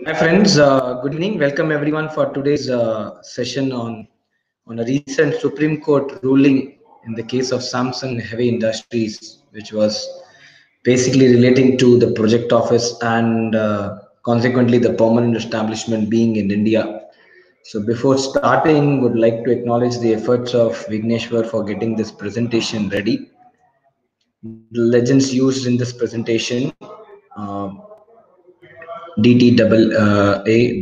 Hi friends, good evening. Welcome everyone for today's session on a recent Supreme Court ruling in the case of Samsung Heavy Industries, which was basically relating to the project office and consequently the permanent establishment being in India. So before starting, would like to acknowledge the efforts of Vigneshwar for getting this presentation ready. The legends used in this presentation. Uh, DT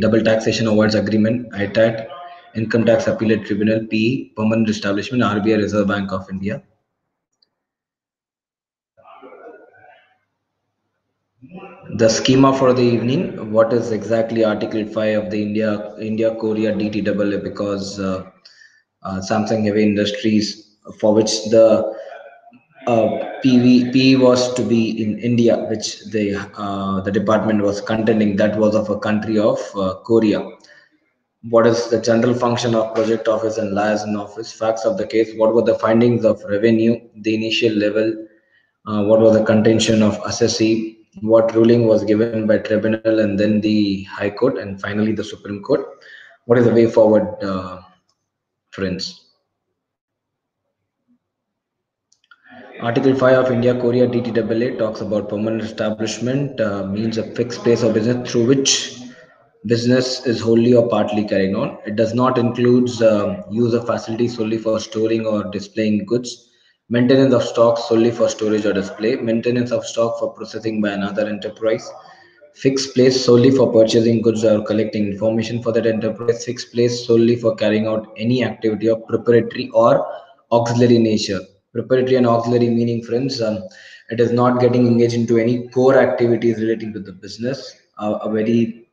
double taxation awards agreement, ITAT, income tax appellate tribunal, PE, permanent establishment, RBI Reserve Bank of India. The schema for the evening, what is exactly Article 5 of the India Korea DTAA, because Samsung Heavy Industries, for which the PE was to be in India, which the department was contending that was of a country of Korea. What is the general function of project office and liaison office, facts of the case, what were the findings of revenue, the initial level, what was the contention of assessee, what ruling was given by tribunal and then the high court, and finally the Supreme Court. What is the way forward, friends? Article 5 of India Korea DTAA talks about permanent establishment, means a fixed place of business through which business is wholly or partly carried on. It does not include use of facilities solely for storing or displaying goods, maintenance of stock solely for storage or display, maintenance of stock for processing by another enterprise, fixed place solely for purchasing goods or collecting information for that enterprise, fixed place solely for carrying out any activity of preparatory or auxiliary nature. Preparatory and auxiliary meaning, friends, it is not getting engaged into any core activities relating to the business, a very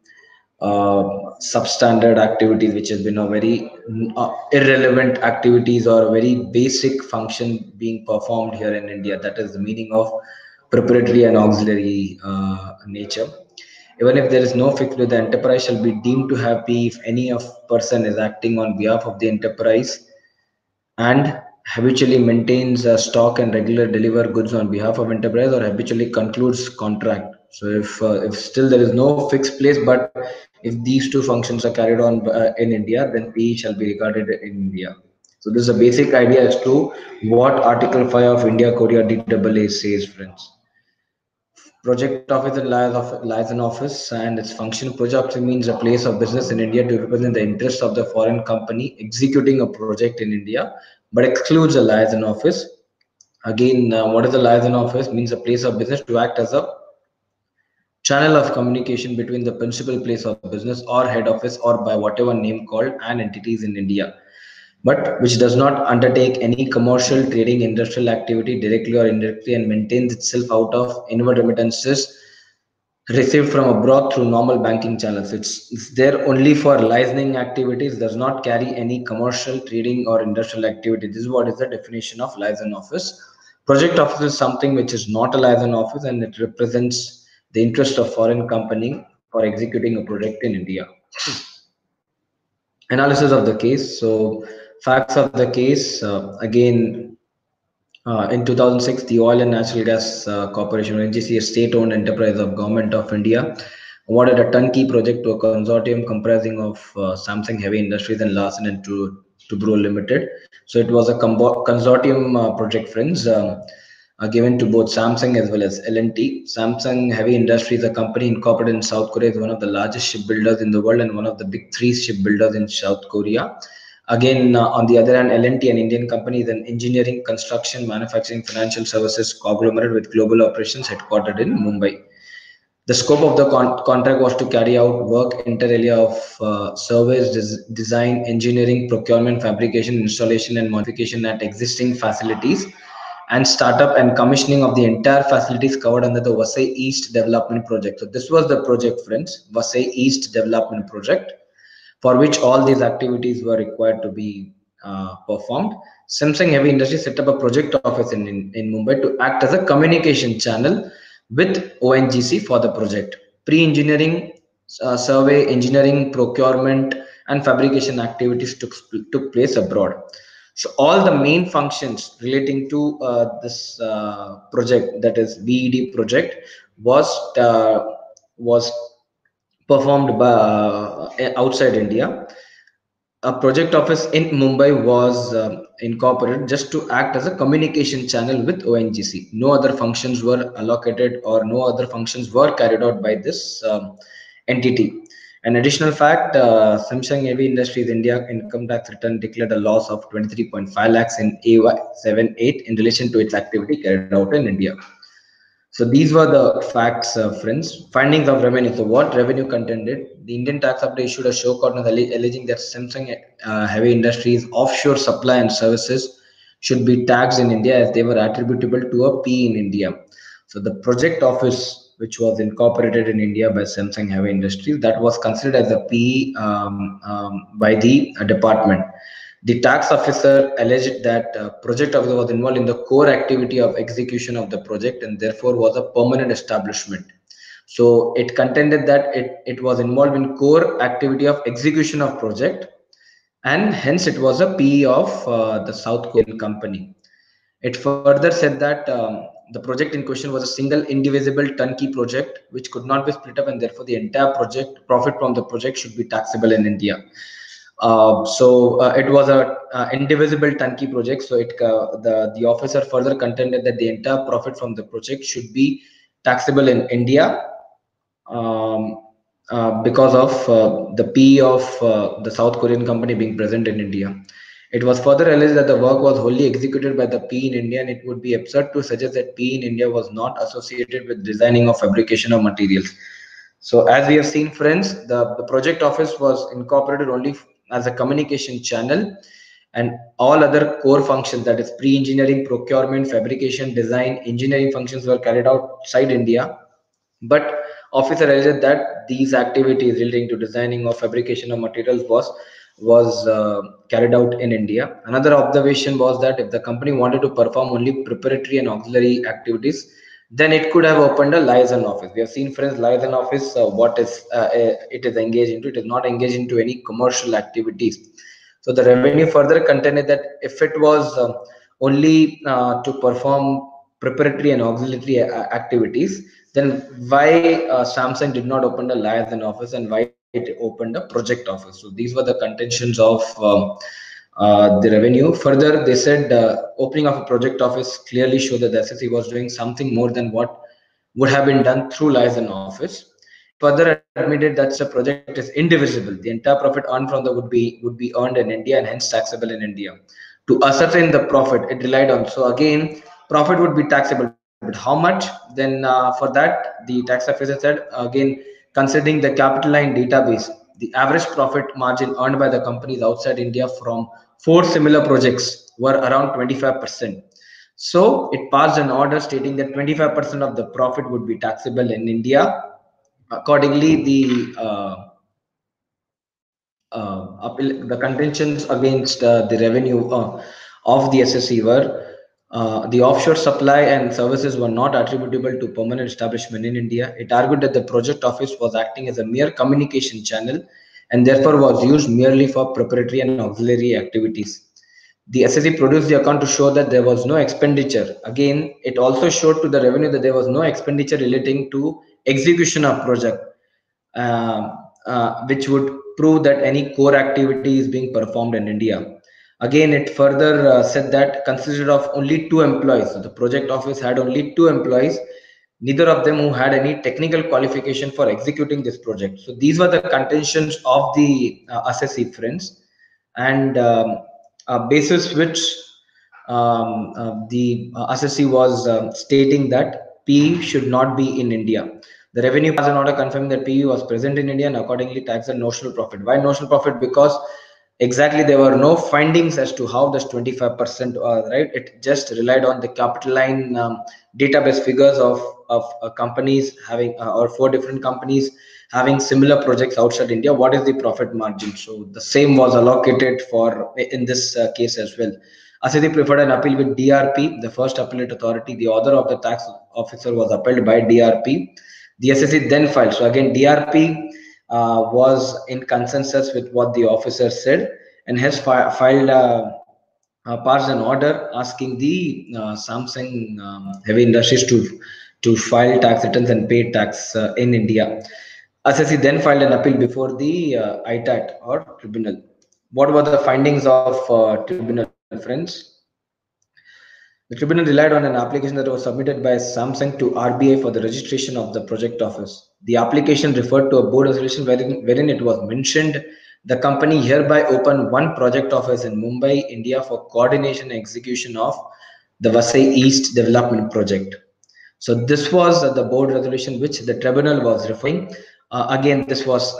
substandard activities which has been a very irrelevant activities or a very basic function being performed here in India. That is the meaning of preparatory and auxiliary nature. Even if there is no fixed way, the enterprise shall be deemed to have P if any of person is acting on behalf of the enterprise and habitually maintains a stock and regular deliver goods on behalf of enterprise or habitually concludes contract. So if still there is no fixed place, but if these two functions are carried on in India, then PE shall be regarded in India. So this is a basic idea as to what Article 5 of India Korea DAA says, friends. Project office and liaison office and its function. Project means a place of business in India to represent the interests of the foreign company executing a project in India, but excludes a liaison office. Again, what is the liaison office? Means a place of business to act as a channel of communication between the principal place of business or head office or by whatever name called and entities in India, but which does not undertake any commercial, trading, industrial activity directly or indirectly and maintains itself out of inward remittances received from abroad through normal banking channels. It's there only for licensing activities, does not carry any commercial, trading, or industrial activity. This is what is the definition of license office. Project office is something which is not a license office and it represents the interest of foreign company for executing a project in India. Analysis of the case. So, facts of the case. Again, in 2006, the Oil and Natural Gas Corporation, NGC, a state-owned enterprise of Government of India, awarded a turnkey project to a consortium comprising of Samsung Heavy Industries and Larsen and Toubro Limited. So it was a consortium project, friends, given to both Samsung as well as L&T. Samsung Heavy Industries, a company incorporated in South Korea, is one of the largest shipbuilders in the world and one of the big three shipbuilders in South Korea. Again, on the other hand, L&T, an Indian company, is an engineering, construction, manufacturing, financial services conglomerate with global operations headquartered in Mumbai. The scope of the contract was to carry out work inter alia of surveys, design, engineering, procurement, fabrication, installation, and modification at existing facilities, and startup and commissioning of the entire facilities covered under the Vasai East Development Project. So this was the project, friends, Vasai East Development Project, for which all these activities were required to be performed. Samsung Heavy Industries set up a project office in Mumbai to act as a communication channel with ONGC for the project. Pre-engineering, survey, engineering, procurement, and fabrication activities took place abroad. So all the main functions relating to this project, that is VED project, was performed by outside India. A project office in Mumbai was incorporated just to act as a communication channel with ONGC. No other functions were allocated or no other functions were carried out by this entity. An additional fact, Samsung Heavy Industries India income tax return declared a loss of 23.5 lakhs in AY78 in relation to its activity carried out in India. So these were the facts, friends. Findings of revenue. So what revenue contended? The Indian tax update issued a show cause alleging that Samsung Heavy Industries offshore supply and services should be taxed in India as they were attributable to a P in India. So the project office, which was incorporated in India by Samsung Heavy Industries, that was considered as a P by the department. The tax officer alleged that project officer was involved in the core activity of execution of the project and therefore was a permanent establishment. So it contended that it was involved in core activity of execution of project, and hence it was a PE of the South Korean company. It further said that the project in question was a single indivisible turnkey project which could not be split up, and therefore the entire project profit from the project should be taxable in India. It was a indivisible turnkey project. So the officer further contended that the entire profit from the project should be taxable in India, because of the P of the South Korean company being present in India. It was further alleged that the work was wholly executed by the P in India, and it would be absurd to suggest that P in India was not associated with designing or fabrication of materials. So as we have seen, friends, the project office was incorporated only as a communication channel, and all other core functions, that is pre-engineering, procurement, fabrication, design, engineering functions were carried outside India. But officer alleged that these activities relating to designing or fabrication of materials was carried out in India. Another observation was that if the company wanted to perform only preparatory and auxiliary activities, then it could have opened a liaison office. We have seen, friends, liaison office, it is engaged into. It is not engaged into any commercial activities. So the revenue further contended that if it was only to perform preparatory and auxiliary activities, then why Samsung did not open a liaison office and why it opened a project office? So these were the contentions of the revenue. Further, they said opening of a project office clearly showed that the SSE was doing something more than what would have been done through liaison office. Further admitted that the project is indivisible. The entire profit earned from the would be earned in India and hence taxable in India. To ascertain the profit, it relied on. So again, profit would be taxable, but how much? Then for that, the tax officer said again, considering the capital line database, the average profit margin earned by the companies outside India from 4 similar projects were around 25%. So it passed an order stating that 25% of the profit would be taxable in India. Accordingly, the contentions against the revenue of the SSE were the offshore supply and services were not attributable to permanent establishment in India. It argued that the project office was acting as a mere communication channel and therefore was used merely for preparatory and auxiliary activities. The SSE produced the account to show that there was no expenditure. Again, it also showed to the revenue that there was no expenditure relating to execution of project, which would prove that any core activity is being performed in India. Again, it further said that consisted of only 2 employees. So the project office had only 2 employees, neither of them who had any technical qualification for executing this project. So these were the contentions of the SSE, friends, and basis which the SSE was stating that PE should not be in India. The revenue passed an order confirming that PE was present in India and accordingly taxed the notional profit. Why notional profit? Because exactly there were no findings as to how this 25% right. It just relied on the capital line database figures of companies having or 4 different companies having similar projects outside India. What is the profit margin? So the same was allocated for in this case as well. SSE preferred an appeal with DRP, the first appellate authority. The order of the tax officer was upheld by DRP. The SSE then filed. So again, DRP was in consensus with what the officer said and has filed passed an order asking the Samsung Heavy Industries to file tax returns and pay tax in India. Assessee then filed an appeal before the ITAT or tribunal. What were the findings of tribunal, friends? The tribunal relied on an application that was submitted by Samsung to RBI for the registration of the project office. The application referred to a board resolution wherein it was mentioned the company hereby opened one project office in Mumbai, India for coordination and execution of the Vasai East Development Project. So this was the board resolution which the tribunal was referring. Again, this was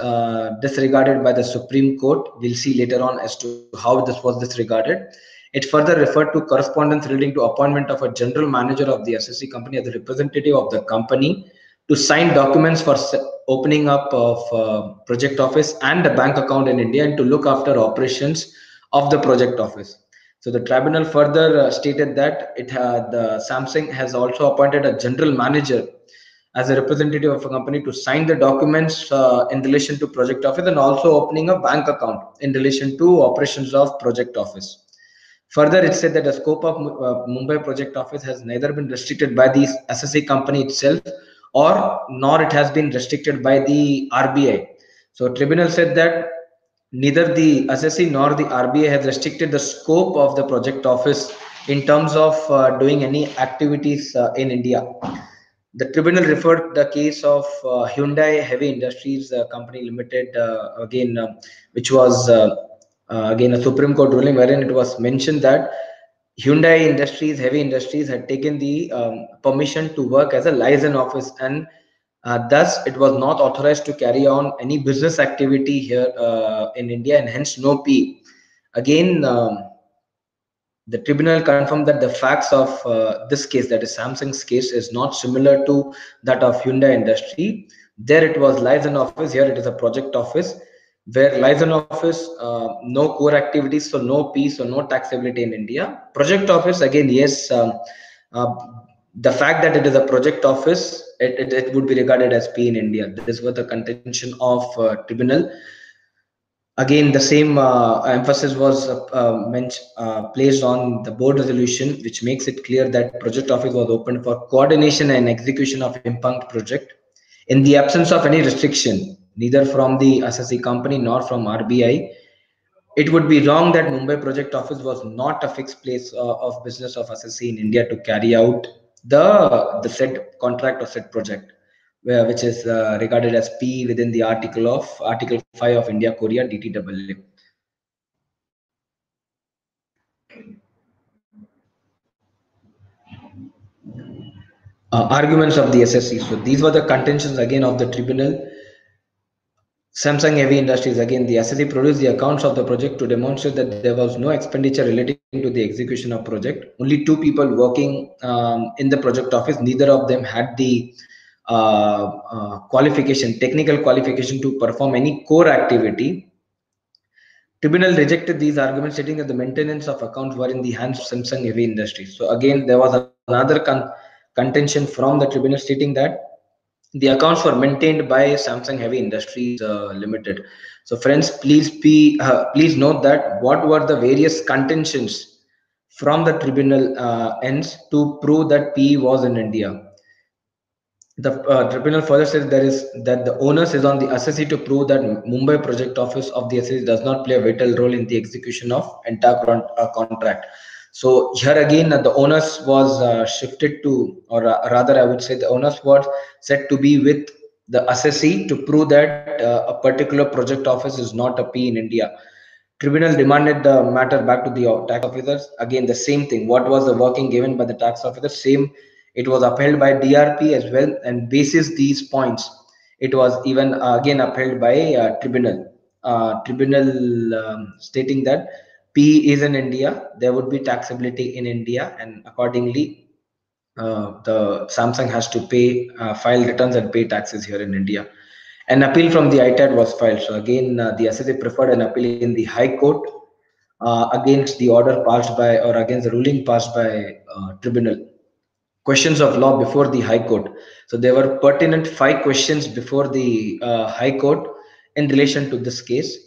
disregarded by the Supreme Court. We'll see later on as to how this was disregarded. It further referred to correspondence relating to appointment of a general manager of the SSC company as a representative of the company to sign documents for opening up of project office and a bank account in India and to look after operations of the project office. So the tribunal further stated that the Samsung has also appointed a general manager as a representative of a company to sign the documents in relation to project office and also opening a bank account in relation to operations of project office. Further, it said that the scope of Mumbai project office has neither been restricted by the SSA company itself or nor it has been restricted by the RBI. So tribunal said that neither the SSC nor the RBI has restricted the scope of the project office in terms of doing any activities in India. The tribunal referred the case of Hyundai Heavy Industries Company Limited, which was again a Supreme Court ruling wherein it was mentioned that Hyundai Industries, Heavy Industries, had taken the permission to work as a liaison office, and thus it was not authorized to carry on any business activity here in India, and hence no P. Again, the tribunal confirmed that the facts of this case, that is Samsung's case, is not similar to that of Hyundai Industry. There it was liaison office, here it is a project office, where liaison office, no core activities, so no P, so no taxability in India. Project office, again, yes, uh, the fact that it is a project office, it would be regarded as P in India. This was the contention of tribunal. Again, the same emphasis was placed on the board resolution, which makes it clear that project office was opened for coordination and execution of impugned project in the absence of any restriction, neither from the SSE company nor from RBI. It would be wrong that Mumbai project office was not a fixed place of business of SSE in India to carry out the said contract or said project, which is regarded as P within the Article 5 of India Korea DTAA. Arguments of the SSC. So these were the contentions again of the tribunal. Samsung Heavy Industries, again, the SSC produced the accounts of the project to demonstrate that there was no expenditure relating to the execution of project. Only two people working in the project office, neither of them had the technical qualification to perform any core activity. Tribunal rejected these arguments, stating that the maintenance of accounts were in the hands of Samsung Heavy Industries. So again, there was another contention from the tribunal stating that the accounts were maintained by Samsung Heavy Industries Limited. So friends, please note that what were the various contentions from the tribunal ends to prove that P was in India. The tribunal further says that the onus is on the assessee to prove that Mumbai project office of the assessee does not play a vital role in the execution of entire contract. So here again, the onus was shifted to, or rather, I would say the onus was said to be with the assessee to prove that a particular project office is not a P in India. Tribunal demanded the matter back to the tax officers. Again, the same thing. What was the working given by the tax officer? Same. It was upheld by DRP as well. And basis these points, it was even again upheld by tribunal. Tribunal stating that P is in India. There would be taxability in India, and accordingly, the Samsung has to file returns and pay taxes here in India. An appeal from the ITAT was filed. So again, the SSA preferred an appeal in the High Court against the order passed by, or against the ruling passed by tribunal. Questions of law before the High Court. So there were pertinent 5 questions before the High Court in relation to this case.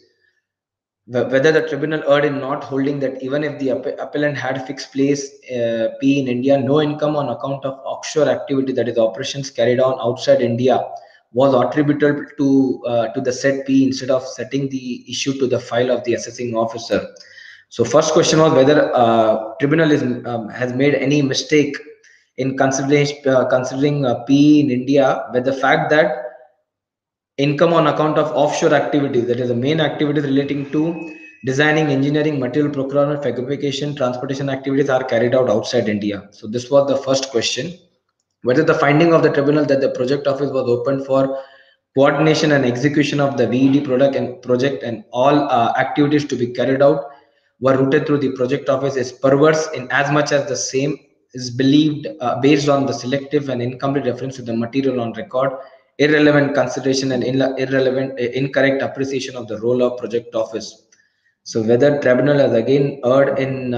Whether the tribunal erred in not holding that even if the appellant had fixed place P in India, no income on account of offshore activity, that is operations carried on outside India, was attributable to the said P instead of setting the issue to the file of the assessing officer. So first question was whether tribunal has made any mistake in considering P in India, with the fact that income on account of offshore activities, that is the main activities relating to designing, engineering, material procurement, fabrication, transportation activities are carried out outside India. So this was the first question. Whether the finding of the tribunal that the project office was open for coordination and execution of the VED product and project and all activities to be carried out were routed through the project office is perverse in as much as the same is believed based on the selective and incomplete reference to the material on record, irrelevant consideration and irrelevant incorrect appreciation of the role of project office. So whether tribunal has again erred in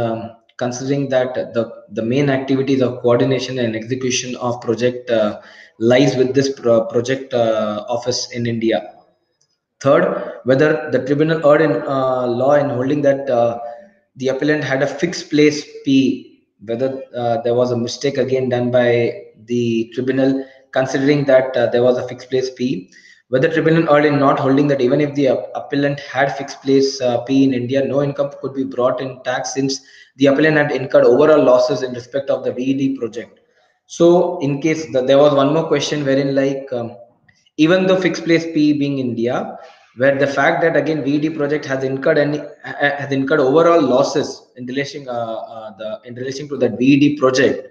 considering that the main activities of coordination and execution of project lies with this project office in India. Third, whether the tribunal erred in law in holding that the appellant had a fixed place P, whether there was a mistake again done by the tribunal considering that there was a fixed place P, whether tribunal erred in not holding that even if the appellant had fixed place P in India, no income could be brought in tax since the appellant had incurred overall losses in respect of the VED project. So in case there was one more question wherein like even though fixed place P being India, where the fact that again VED project has incurred overall losses in relation to that VED project,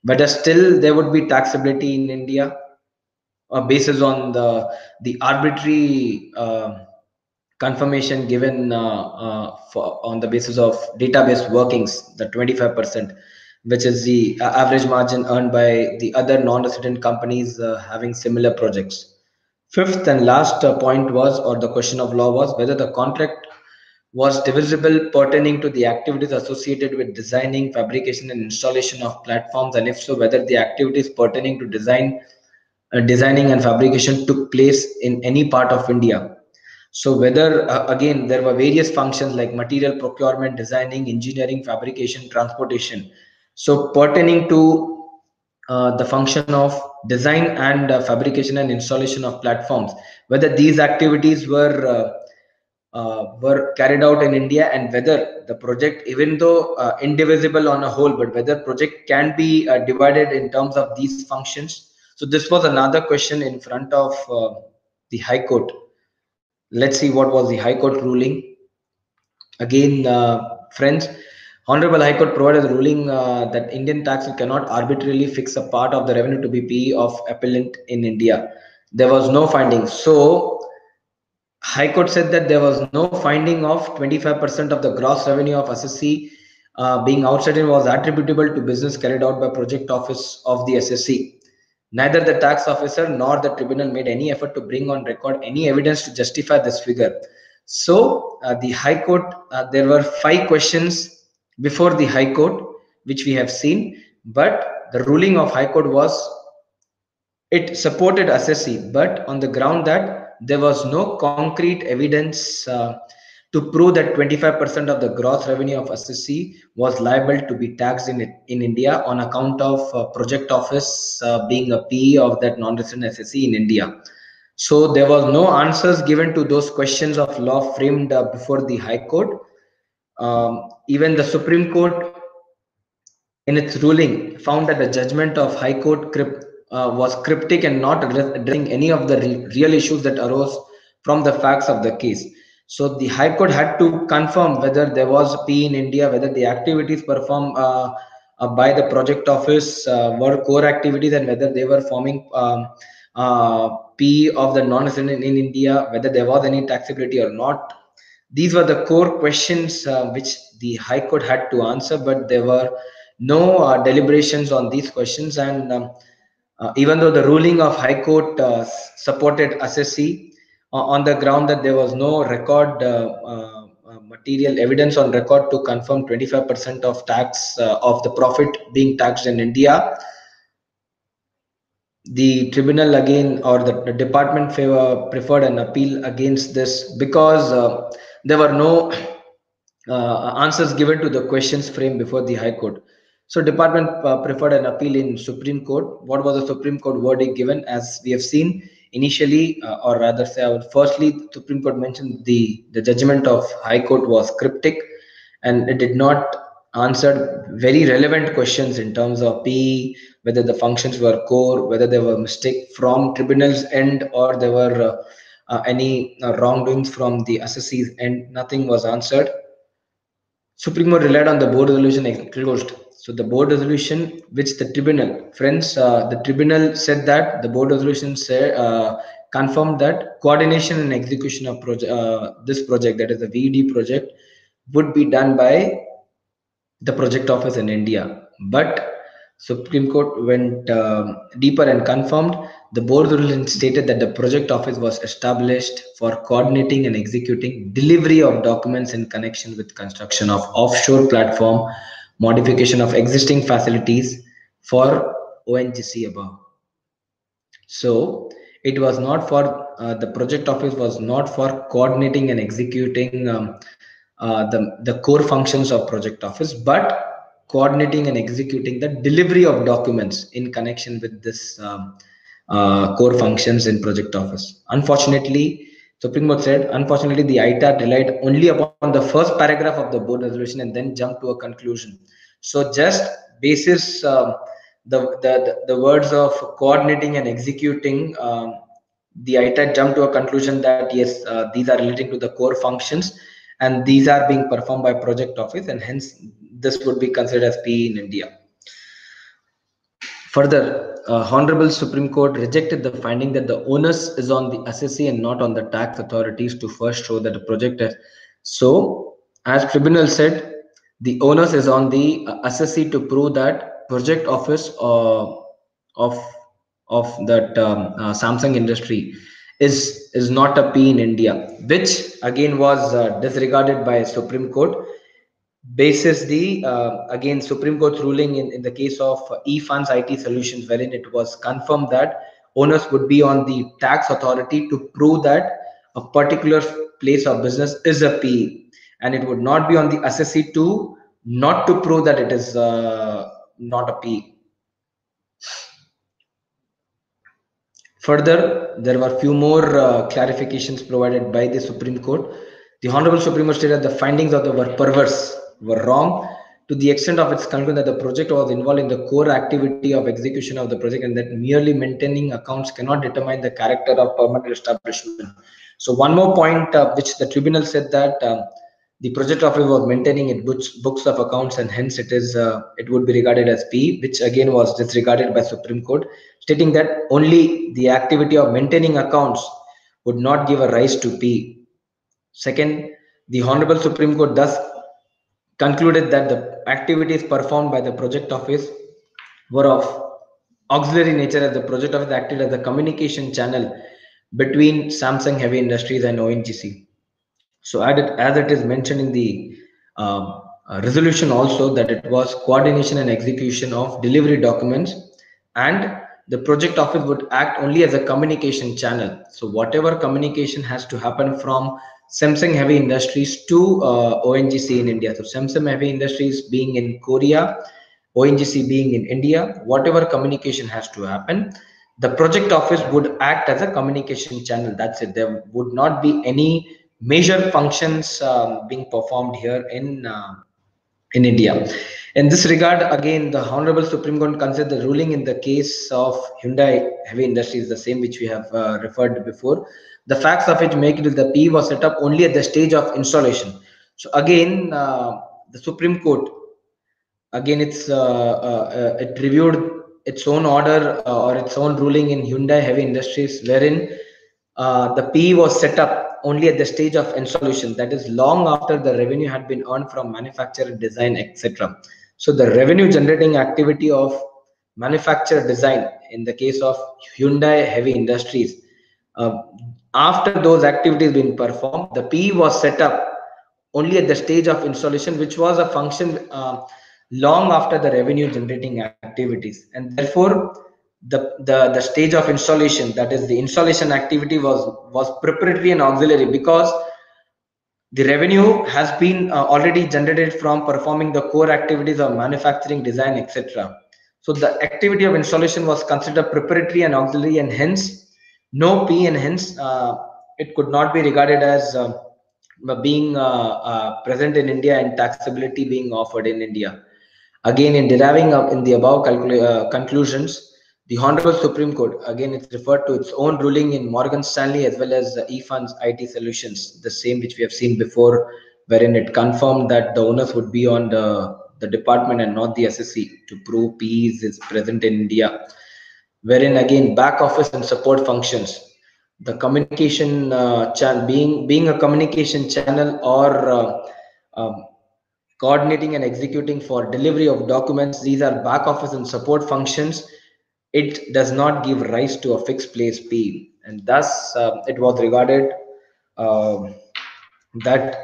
but still there would be taxability in India basis on the arbitrary confirmation given on the basis of database workings, the 25%, which is the average margin earned by the other non-resident companies having similar projects. Fifth and last point was, or the question of law was, whether the contract was divisible pertaining to the activities associated with designing, fabrication, and installation of platforms, and if so, whether the activities pertaining to designing and fabrication took place in any part of India. So whether again there were various functions like material procurement, designing, engineering, fabrication, transportation. So pertaining to the function of design and fabrication and installation of platforms, whether these activities were carried out in India, and whether the project, even though indivisible on a whole, but whether project can be divided in terms of these functions. So this was another question in front of the High Court. Let's see what was the High Court ruling. Again, friends, Honorable High Court provided a ruling that Indian tax cannot arbitrarily fix a part of the revenue to be PE of appellant in India. There was no finding. So, High Court said that there was no finding of 25% of the gross revenue of SSC being outside was attributable to business carried out by project office of the SSC. Neither the tax officer nor the tribunal made any effort to bring on record any evidence to justify this figure. So the High Court, there were 5 questions before the High Court, which we have seen, but the ruling of High Court was it supported SSC, but on the ground that there was no concrete evidence to prove that 25% of the gross revenue of SSC was liable to be taxed in India on account of project office being a PE of that non-resident SSC in India. So there was no answers given to those questions of law framed before the High Court. Even the Supreme Court, in its ruling, found that the judgment of High Court was cryptic and not addressing any of the real issues that arose from the facts of the case. So the High Court had to confirm whether there was a P in India, whether the activities performed by the project office were core activities, and whether they were forming P of the non-resident in India, whether there was any taxability or not. These were the core questions which the High Court had to answer, but there were no deliberations on these questions. And even though the ruling of High Court supported SSC on the ground that there was no record material evidence on record to confirm 25% of tax of the profit being taxed in India, the tribunal again, or the department preferred an appeal against this because there were no answers given to the questions framed before the High Court. So department preferred an appeal in Supreme Court. What was the Supreme Court verdict given? As we have seen, initially, or rather say, I would firstly, the Supreme Court mentioned the judgment of High Court was cryptic, and it did not answer very relevant questions in terms of PE, whether the functions were core, whether there were mistake from tribunal's end, or there were any wrongdoings from the assessee's end. Nothing was answered. Supreme Court relied on the board resolution closed. So the board resolution, which the tribunal, friends, the tribunal said that the board resolution said, confirmed that coordination and execution of this project, that is the VED project, would be done by the project office in India. But Supreme Court went deeper and confirmed the board ruling stated that the project office was established for coordinating and executing delivery of documents in connection with construction of offshore platform, modification of existing facilities for ONGC above. So it was not for the project office was not for coordinating and executing the core functions of project office, but coordinating and executing the delivery of documents in connection with this core functions in project office. Unfortunately, Supreme Court said, unfortunately, the ITAT relied only upon the first paragraph of the board resolution and then jumped to a conclusion. So just basis the words of coordinating and executing, the ITAT jumped to a conclusion that yes, these are relating to the core functions, and these are being performed by project office, and hence this would be considered as PE in India. Further, Honorable Supreme Court rejected the finding that the onus is on the assessee and not on the tax authorities to first show that the project has. So, as tribunal said, the onus is on the assessee to prove that project office of that Samsung industry is not a PE in India, which again was disregarded by Supreme Court. Basis the again Supreme Court's ruling in the case of eFunds IT Solutions, wherein it was confirmed that onus would be on the tax authority to prove that a particular place of business is a PE, and it would not be on the assessee to not to prove that it is not a PE. Further, there were few more clarifications provided by the Supreme Court. The Honorable Supreme Court stated the findings of the were perverse, were wrong to the extent of its conclusion that the project was involved in the core activity of execution of the project, and that merely maintaining accounts cannot determine the character of permanent establishment. So one more point which the tribunal said that the project office was maintaining its books of accounts, and hence it would be regarded as PE, which again was disregarded by Supreme Court, stating that only the activity of maintaining accounts would not give a rise to PE. Second, the Honorable Supreme Court thus concluded that the activities performed by the project office were of auxiliary nature, as the project office acted as a communication channel between Samsung Heavy Industries and ONGC. So as it is mentioned in the resolution also, that it was coordination and execution of delivery documents, and the project office would act only as a communication channel. So whatever communication has to happen from Samsung Heavy Industries to ONGC in India. So Samsung Heavy Industries being in Korea, ONGC being in India, whatever communication has to happen, the project office would act as a communication channel. That's it. There would not be any major functions being performed here in India. In this regard, again, the Honorable Supreme Court considered the ruling in the case of Hyundai Heavy Industries, the same which we have referred before. The facts of it make it the PE was set up only at the stage of installation. So again, the Supreme Court, again, it reviewed its own order or its own ruling in Hyundai Heavy Industries, wherein the PE was set up only at the stage of installation, that is long after the revenue had been earned from manufacture, design, etc. So the revenue generating activity of manufacture design in the case of Hyundai Heavy Industries, after those activities being performed, the PE was set up only at the stage of installation, which was a function long after the revenue generating activities, and therefore the stage of installation, that is the installation activity, was preparatory and auxiliary, because the revenue has been already generated from performing the core activities of manufacturing, design, etc. So the activity of installation was considered preparatory and auxiliary, and hence no P, and hence it could not be regarded as being present in India and taxability being offered in India. Again, in deriving in the above conclusions, the Honorable Supreme Court, again, it's referred to its own ruling in Morgan Stanley as well as eFunds IT Solutions, the same which we have seen before, wherein it confirmed that the onus would be on the department and not the SSC to prove PEs is present in India, wherein again back office and support functions, the communication channel being a communication channel or um, coordinating and executing for delivery of documents, these are back office and support functions. It does not give rise to a fixed place P, and thus it was regarded uh, that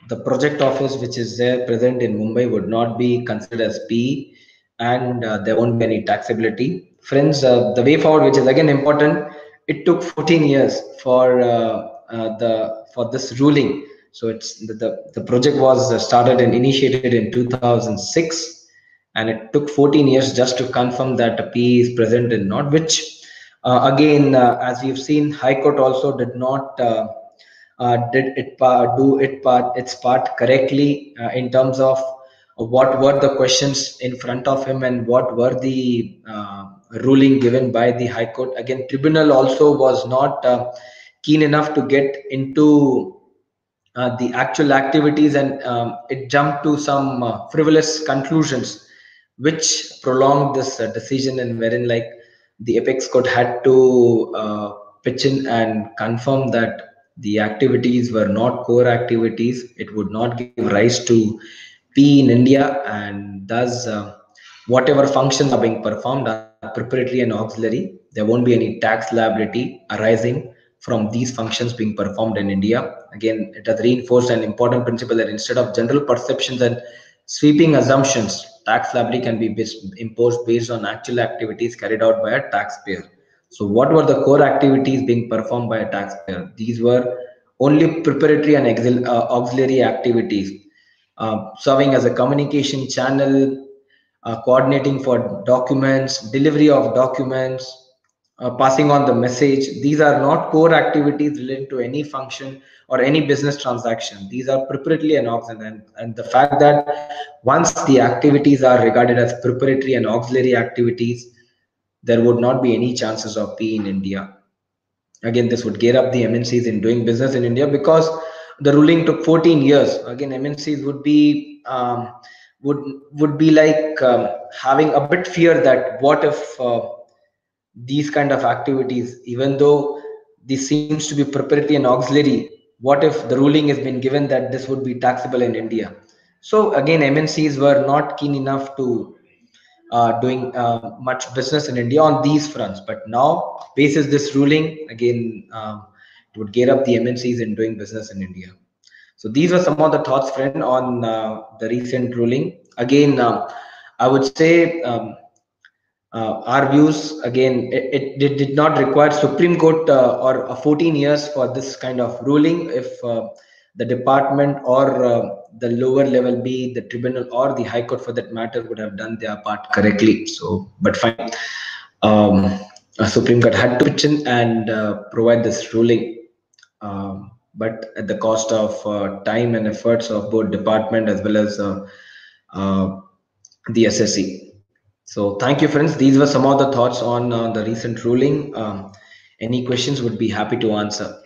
the project office which is there present in Mumbai would not be considered as P, and there won't be any taxability. Friends, the way forward, which is again important, it took 14 years for this ruling. So it's the project was started and initiated in 2006, and it took 14 years just to confirm that a P is present in not, which again, as we've seen, High Court also did not do its part correctly in terms of what were the questions in front of him and what were the ruling given by the High Court. Again, tribunal also was not keen enough to get into the actual activities, and it jumped to some frivolous conclusions which prolonged this decision, and wherein like the apex court had to pitch in and confirm that the activities were not core activities. It would not give rise to P in India, and thus whatever functions are being performed are preparatory and auxiliary. There won't be any tax liability arising from these functions being performed in India. Again, it has reinforced an important principle that instead of general perceptions and sweeping assumptions, tax liability can be imposed based on actual activities carried out by a taxpayer. So, what were the core activities being performed by a taxpayer? These were only preparatory and auxiliary activities, serving as a communication channel, coordinating for documents, delivery of documents, passing on the message. These are not core activities related to any function or any business transaction. These are preparatory and auxiliary. And the fact that once the activities are regarded as preparatory and auxiliary activities, there would not be any chances of P in India. Again, this would gear up the MNCs in doing business in India, because the ruling took 14 years. Again, MNCs would be would be like having a bit fear that what if these kind of activities, even though this seems to be preparatory and auxiliary, what if the ruling has been given that this would be taxable in India? So again, MNCs were not keen enough to doing much business in India on these fronts. But now, basis this ruling, again, it would gear up the MNCs in doing business in India. So these are some of the thoughts, friend, on the recent ruling. Again, I would say our views, again, it did not require Supreme Court or 14 years for this kind of ruling if the department or the lower level, be the tribunal or the High Court for that matter, would have done their part correctly. So, but fine. Supreme Court had to pitch in and provide this ruling, but at the cost of time and efforts of both department as well as uh, the SSC. So thank you, friends. These were some of the thoughts on the recent ruling. Any questions would be happy to answer.